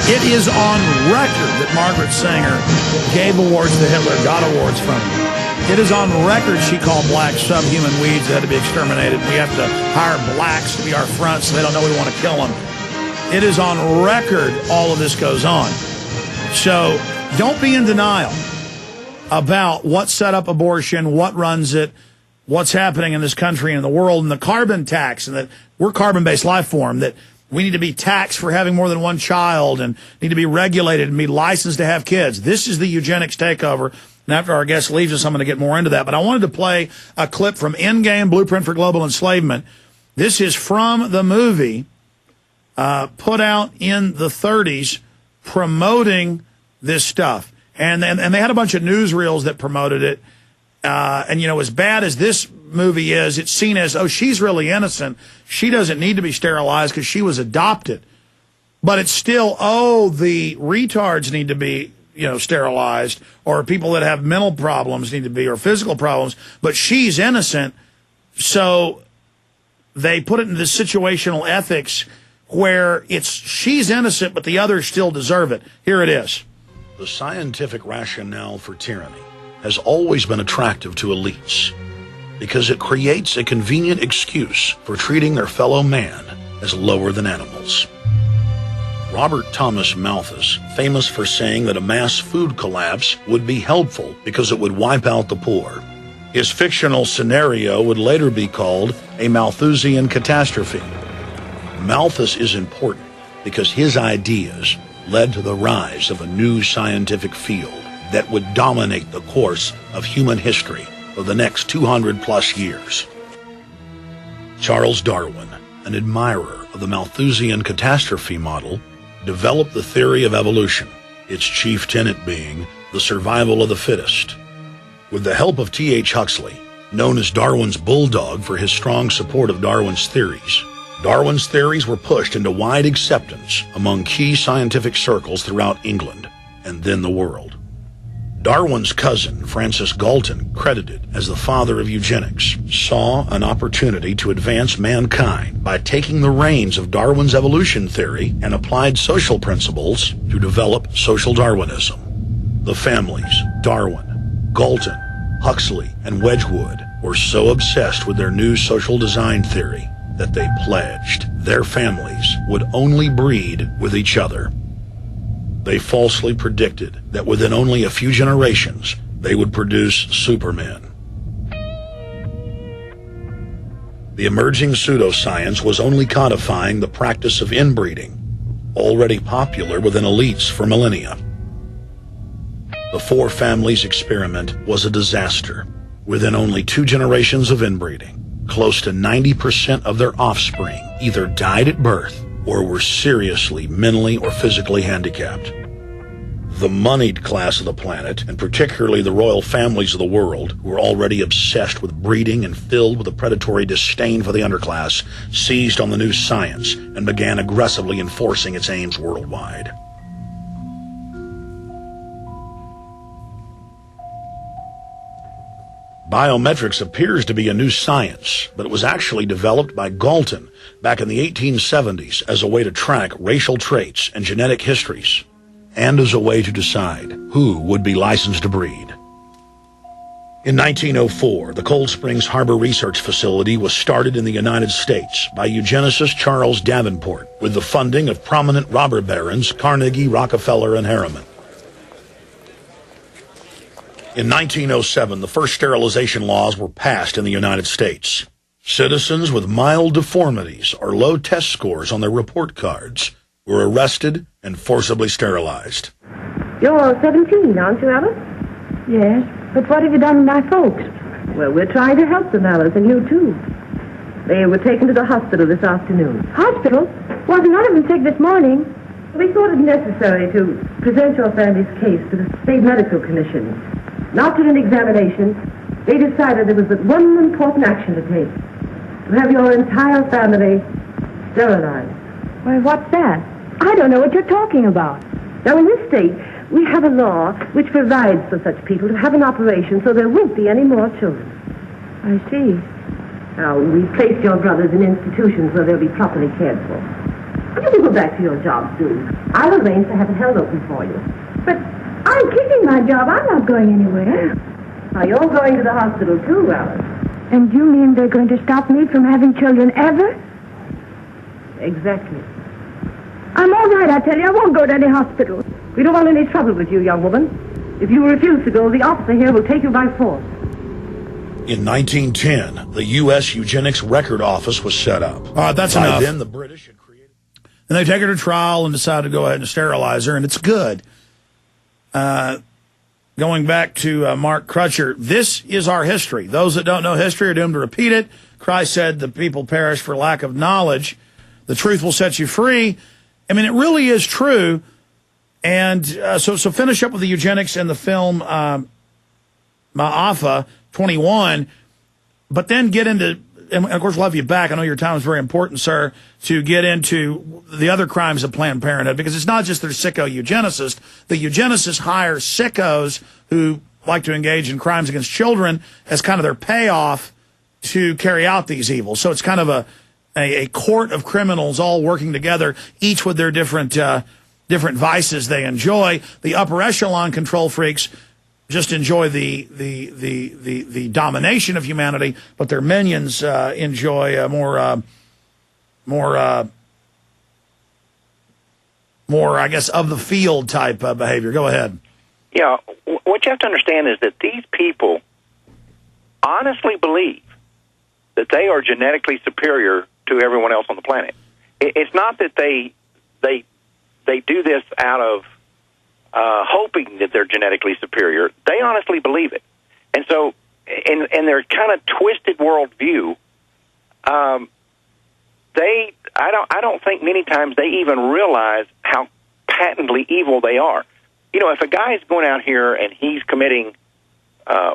It is on record that Margaret Sanger gave awards to Hitler, got awards from him. It is on record she called blacks subhuman weeds that had to be exterminated. We have to hire blacks to be our front so they don't know we want to kill them. It is on record all of this goes on. So don't be in denial about what set up abortion, what runs it, what's happening in this country and in the world, and the carbon tax, and that we're carbon-based life form, that we need to be taxed for having more than one child and need to be regulated and be licensed to have kids. This is the eugenics takeover. And after our guest leaves us, I'm going to get more into that. But I wanted to play a clip from Endgame, Blueprint for Global Enslavement. This is from the movie put out in the 30s promoting this stuff. And they had a bunch of newsreels that promoted it. And, you know, as bad as this movie is, it's seen as, oh, she's really innocent. She doesn't need to be sterilized because she was adopted. But it's still, oh, the retards need to be, you know, sterilized, or people that have mental problems need to be, or physical problems. But she's innocent. So they put it in this situational ethics where it's she's innocent, but the others still deserve it. Here it is. The scientific rationale for tyranny has always been attractive to elites because it creates a convenient excuse for treating their fellow man as lower than animals. Robert Thomas Malthus, famous for saying that a mass food collapse would be helpful because it would wipe out the poor. His fictional scenario would later be called a Malthusian catastrophe. Malthus is important because his ideas led to the rise of a new scientific field that would dominate the course of human history for the next 200-plus years. Charles Darwin, an admirer of the Malthusian catastrophe model, developed the theory of evolution, its chief tenet being the survival of the fittest. With the help of T.H. Huxley, known as Darwin's bulldog for his strong support of Darwin's theories were pushed into wide acceptance among key scientific circles throughout England and then the world. Darwin's cousin, Francis Galton, credited as the father of eugenics, saw an opportunity to advance mankind by taking the reins of Darwin's evolution theory and applied social principles to develop social Darwinism. The families, Darwin, Galton, Huxley, and Wedgwood, were so obsessed with their new social design theory that they pledged their families would only breed with each other. They falsely predicted that within only a few generations, they would produce supermen. The emerging pseudoscience was only codifying the practice of inbreeding, already popular within elites for millennia. The Four Families experiment was a disaster. Within only 2 generations of inbreeding, close to 90% of their offspring either died at birth or were seriously mentally or physically handicapped. The moneyed class of the planet, and particularly the royal families of the world, who were already obsessed with breeding and filled with a predatory disdain for the underclass, seized on the new science and began aggressively enforcing its aims worldwide. Biometrics appears to be a new science, but it was actually developed by Galton back in the 1870s as a way to track racial traits and genetic histories, and as a way to decide who would be licensed to breed. In 1904, the Cold Springs Harbor Research Facility was started in the United States by eugenicist Charles Davenport with the funding of prominent robber barons Carnegie, Rockefeller, and Harriman. In 1907, the first sterilization laws were passed in the United States. Citizens with mild deformities or low test scores on their report cards were arrested and forcibly sterilized. You're 17, aren't you, Alice? Yes, but what have you done with my folks? Well, we're trying to help them, Alice, and you too. They were taken to the hospital this afternoon. Hospital? Wasn't none of them sick this morning? We thought it necessary to present your family's case to the State Medical Commission. And after an examination, they decided there was but one important action to take: to have your entire family sterilized. Why, what's that? I don't know what you're talking about. Now, in this state, we have a law which provides for such people to have an operation so there won't be any more children. I see. Now, we've placed your brothers in institutions where they'll be properly cared for. You can go back to your job soon. I'll arrange to have it held open for you. But I'm keeping my job. I'm not going anywhere. Now, you're going to the hospital, too, Alice. And you mean they're going to stop me from having children ever? Exactly. I'm all right, I tell you. I won't go to any hospital. We don't want any trouble with you, young woman. If you refuse to go, the officer here will take you by force. In 1910, the U.S. Eugenics Record Office was set up. All right, that's By enough. then, the British had created... And they take her to trial and decide to go ahead and sterilize her, and it's good. Going back to Mark Crutcher, this is our history. Those that don't know history are doomed to repeat it. Christ said the people perish for lack of knowledge. The truth will set you free. I mean, it really is true. And so finish up with the eugenics in the film Ma'afa 21, but then get into, and of course, we'll have you back. I know your time is very important, sir, to get into the other crimes of Planned Parenthood, because it's not just their sicko eugenicists. The eugenicists hire sickos who like to engage in crimes against children as kind of their payoff to carry out these evils. So it's kind of a court of criminals all working together, each with their different vices they enjoy. The upper echelon control freaks just enjoy the domination of humanity, but their minions enjoy more, I guess, of the field type behavior. Go ahead. Yeah, what you have to understand is that these people honestly believe that they are genetically superior to everyone else on the planet. It's not that they do this out of hoping that they're genetically superior. They honestly believe it. And so, in their kind of twisted worldview, I don't think many times they even realize how patently evil they are. You know, if a guy's going out here and he's committing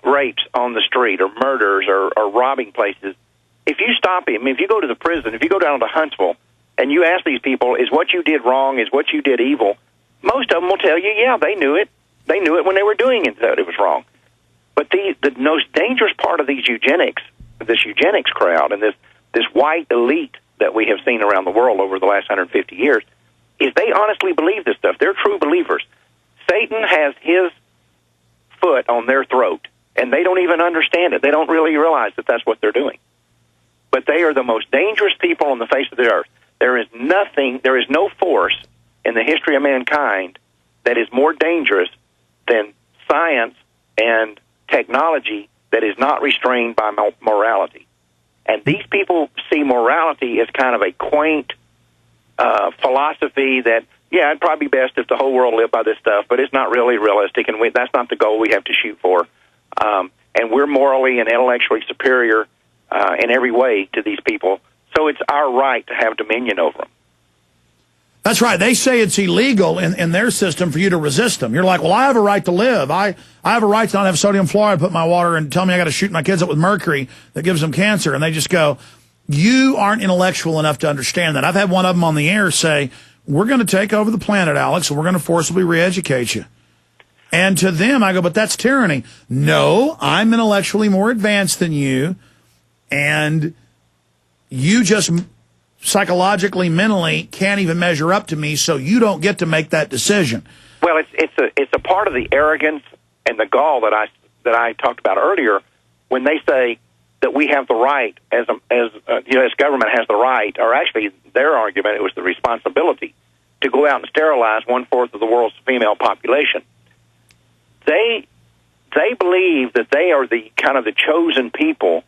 rapes on the street or murders or robbing places, if you stop him, if you go to the prison, if you go down to Huntsville and you ask these people, is what you did wrong, is what you did evil, most of them will tell you, yeah, they knew it. They knew it when they were doing it, that it was wrong. But the most dangerous part of this eugenics crowd and this white elite that we have seen around the world over the last 150 years is they honestly believe this stuff. They're true believers. Satan has his foot on their throat, and they don't even understand it. They don't really realize that that's what they're doing. But they are the most dangerous people on the face of the earth. There is no force in the history of mankind that is more dangerous than science and technology that is not restrained by morality. And these people see morality as kind of a quaint philosophy that, yeah, it'd probably be best if the whole world lived by this stuff, but it's not really realistic, and that's not the goal we have to shoot for. And we're morally and intellectually superior in every way to these people, so it's our right to have dominion over them. That's right. They say it's illegal in their system for you to resist them. You're like, well, I have a right to live. I have a right to not have sodium fluoride put in my water and tell me I got to shoot my kids up with mercury that gives them cancer. And they just go, you aren't intellectual enough to understand that. I've had one of them on the air say, we're going to take over the planet, Alex, and we're going to forcibly re-educate you. And to them, I go, but that's tyranny. No, I'm intellectually more advanced than you, and you just psychologically, mentally can't even measure up to me, so you don't get to make that decision. Well, it's a part of the arrogance and the gall that I talked about earlier when they say that we have the right as U.S. government has the right, or actually their argument it was the responsibility to go out and sterilize 1/4 of the world's female population. They believe that they are the kind of the chosen people.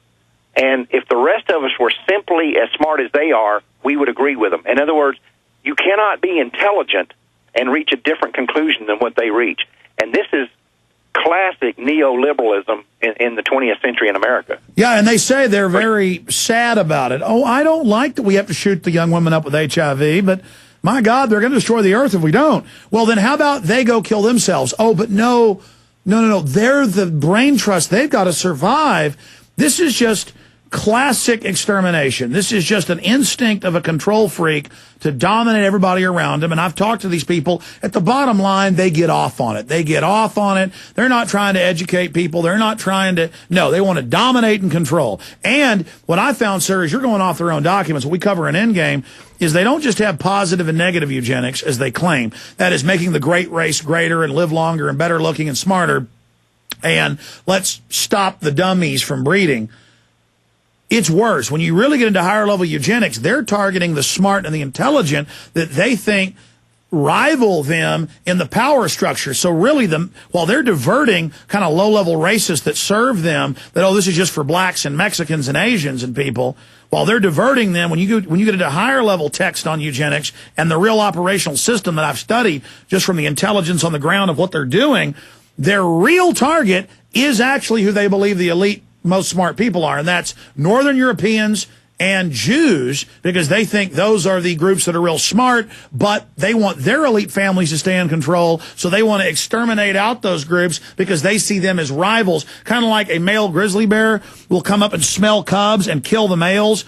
And if the rest of us were simply as smart as they are, we would agree with them. In other words, you cannot be intelligent and reach a different conclusion than what they reach. And this is classic neoliberalism in the 20th century in America. Yeah, and they say they're very sad about it. Oh, I don't like that we have to shoot the young women up with HIV, but my God, they're going to destroy the earth if we don't. Well, then how about they go kill themselves? Oh, but no. They're the brain trust. They've got to survive. This is just classic extermination. This is just an instinct of a control freak to dominate everybody around him. And I've talked to these people. At the bottom line, they get off on it. They get off on it. They're not trying to educate people. They're not trying to, no, they want to dominate and control. And what I found, sir, is you're going off their own documents. What we cover in Endgame is they don't just have positive and negative eugenics, as they claim. That is making the great race greater and live longer and better looking and smarter. And let's stop the dummies from breeding. It's worse. When you really get into higher level eugenics, they're targeting the smart and the intelligent that they think rival them in the power structure. So really, while they're diverting kind of low level racists that serve them, that, oh, this is just for blacks and Mexicans and Asians and people, while they're diverting them, when you get into higher level text on eugenics and the real operational system that I've studied just from the intelligence on the ground of what they're doing, their real target is actually who they believe the elite most smart people are, and that's Northern Europeans and Jews, because they think those are the groups that are real smart, but they want their elite families to stay in control, so they want to exterminate out those groups because they see them as rivals, kind of like a male grizzly bear will come up and smell cubs and kill the males.